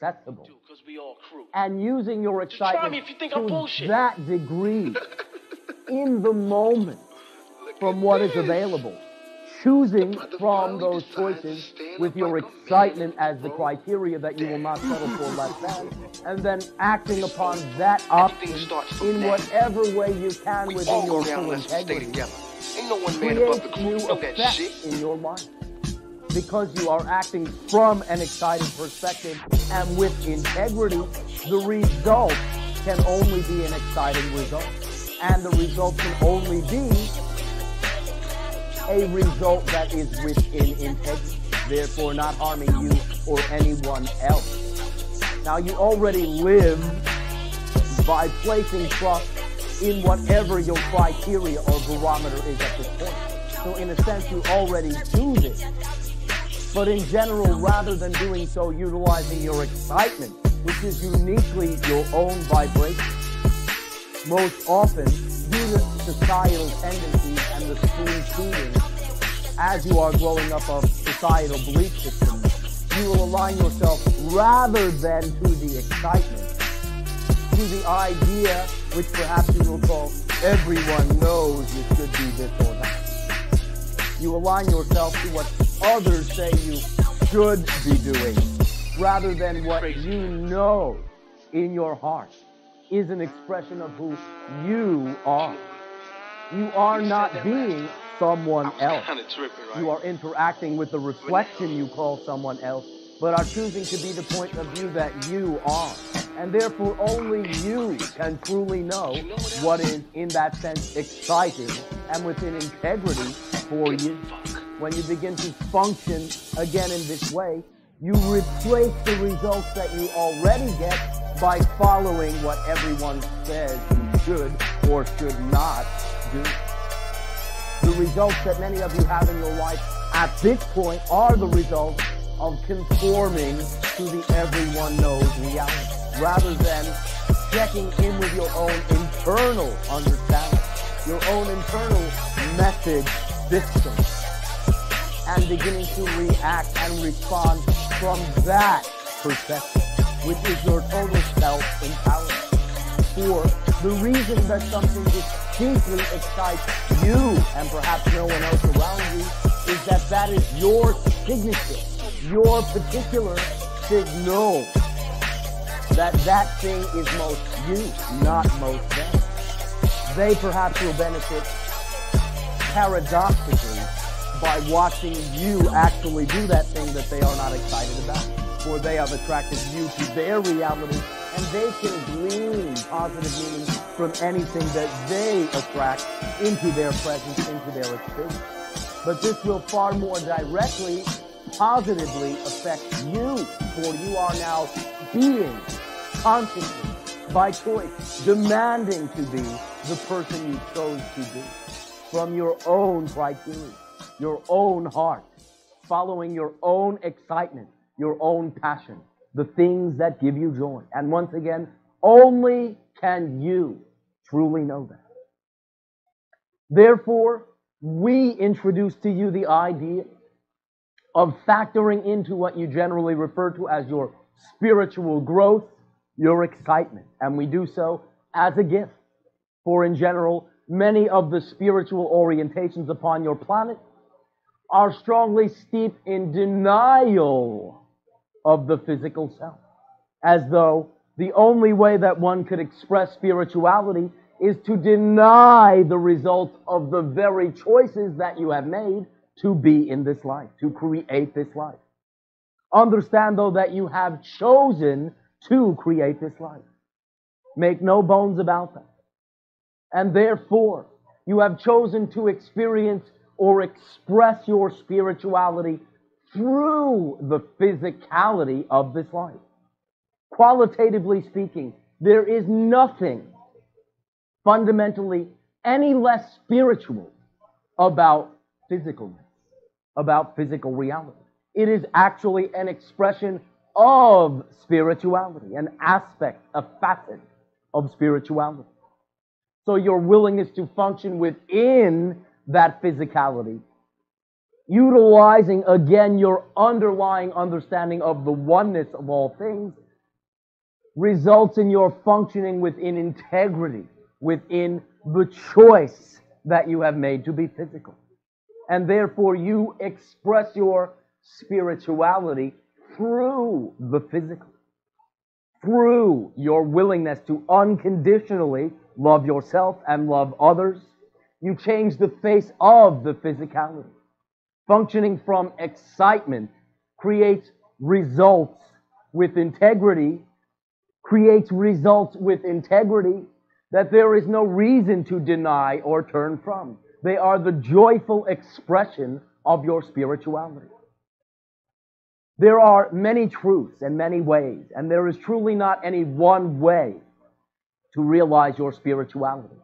accessible. Because we all crew. And using your excitement try me if you think I'm to bullshit. that degree in the moment from what is available. Choosing from those choices with your excitement as the criteria that you will not settle for less than, and then acting upon that option in whatever way you can within your full integrity, creates new effect in your life. Because you are acting from an excited perspective and with integrity, the result can only be an exciting result. And the result can only be a result that is within integrity, therefore not harming you or anyone else. Now, you already live by placing trust in whatever your criteria or barometer is at this point. So in a sense, you already do this. But in general, rather than doing so utilizing your excitement, which is uniquely your own vibration, most often, due to societal tendencies and the spoon-feeding, as you are growing up of societal belief systems, you will align yourself rather than to the excitement, to the idea, which perhaps you will call, everyone knows you should do this or that. You align yourself to what others say you should be doing, rather than what you know in your heart is an expression of who you are. You are not being someone else. You are interacting with the reflection you call someone else, but are choosing to be the point of view that you are. And therefore only you can truly know what is, in that sense, exciting and within integrity for you. When you begin to function again in this way, you replace the results that you already get by following what everyone says you should or should not do. The results that many of you have in your life at this point are the results of conforming to the everyone knows reality, rather than checking in with your own internal understanding, your own internal message system, and beginning to react and respond from that perspective, which is your total self-empowerment. For the reason that something distinctly excites you and perhaps no one else around you is that that is your signature, your particular signal that that thing is most you, not most them. They perhaps will benefit paradoxically by watching you actually do that thing that they are not excited about. For they have attracted you to their reality, and they can glean positive meaning from anything that they attract into their presence, into their experience. But this will far more directly, positively affect you, for you are now being consciously, by choice, demanding to be the person you chose to be from your own criteria, your own heart, following your own excitement, your own passion, the things that give you joy. And once again, only can you truly know that. Therefore, we introduce to you the idea of factoring into what you generally refer to as your spiritual growth, your excitement. And we do so as a gift. For in general, many of the spiritual orientations upon your planet are strongly steeped in denial of the physical self, as though the only way that one could express spirituality is to deny the results of the very choices that you have made to be in this life, to create this life. Understand, though, that you have chosen to create this life. Make no bones about that. And therefore, you have chosen to experience or express your spirituality through the physicality of this life. Qualitatively speaking, there is nothing fundamentally any less spiritual about physicalness, about physical reality. It is actually an expression of spirituality, an aspect, a facet of spirituality. So your willingness to function within that physicality, utilizing again your underlying understanding of the oneness of all things, results in your functioning within integrity, within the choice that you have made to be physical. And therefore you express your spirituality through the physical, through your willingness to unconditionally love yourself and love others. You change the face of the physicality. Functioning from excitement creates results with integrity, that there is no reason to deny or turn from. They are the joyful expression of your spirituality. There are many truths and many ways, and there is truly not any one way to realize your spirituality.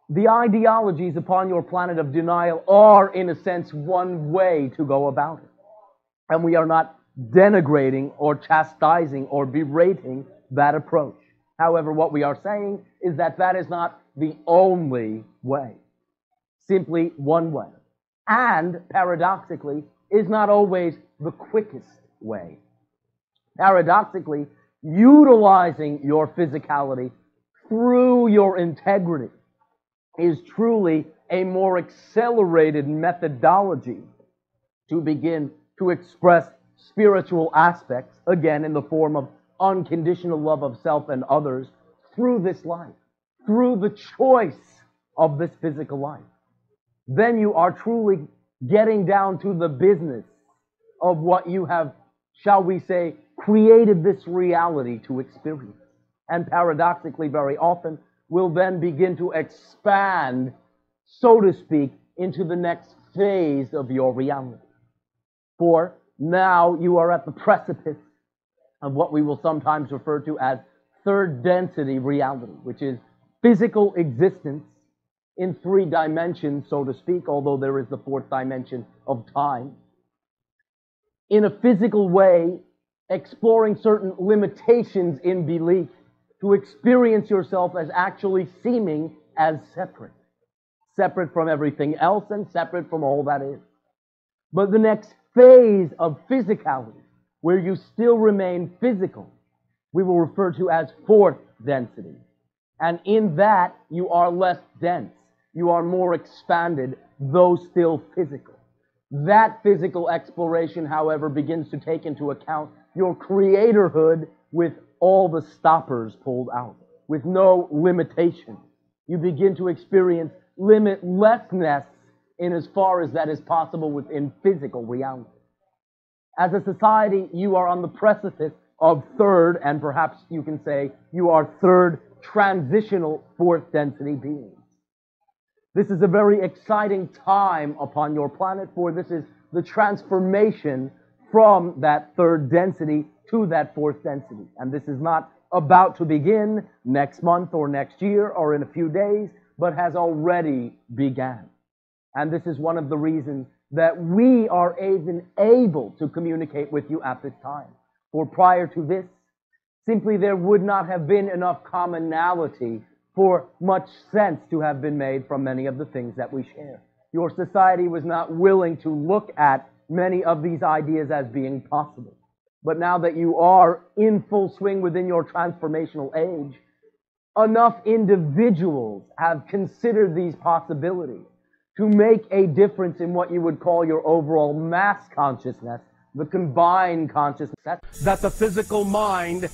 The ideologies upon your planet of denial are, in a sense, one way to go about it. And we are not denigrating or chastising or berating that approach. However, what we are saying is that that is not the only way. Simply one way. And, paradoxically, is not always the quickest way. Paradoxically, utilizing your physicality through your integrity is truly a more accelerated methodology to begin to express spiritual aspects, again in the form of unconditional love of self and others, through this life, through the choice of this physical life. Then you are truly getting down to the business of what you have, shall we say, created this reality to experience. And paradoxically, very often, will then begin to expand, so to speak, into the next phase of your reality. For now you are at the precipice of what we will sometimes refer to as third density reality, which is physical existence in 3 dimensions, so to speak, although there is the 4th dimension of time. In a physical way, exploring certain limitations in belief, to experience yourself as actually seeming as separate from everything else and separate from all that is. But the next phase of physicality, where you still remain physical, we will refer to as 4th density. And in that, you are less dense. You are more expanded, though still physical. That physical exploration, however, begins to take into account your creatorhood with all the stoppers pulled out, with no limitation. You begin to experience limitlessness in as far as that is possible within physical reality. As a society, you are on the precipice of third, and perhaps you can say you are third transitional 4th density beings. This is a very exciting time upon your planet, for this is the transformation from that 3rd density to that 4th density. And this is not about to begin next month or next year or in a few days, but has already begun. And this is one of the reasons that we are even able to communicate with you at this time. For prior to this, simply there would not have been enough commonality for much sense to have been made from many of the things that we share. Your society was not willing to look at many of these ideas as being possible. But now that you are in full swing within your transformational age, enough individuals have considered these possibilities to make a difference in what you would call your overall mass consciousness, the combined consciousness, that the physical mind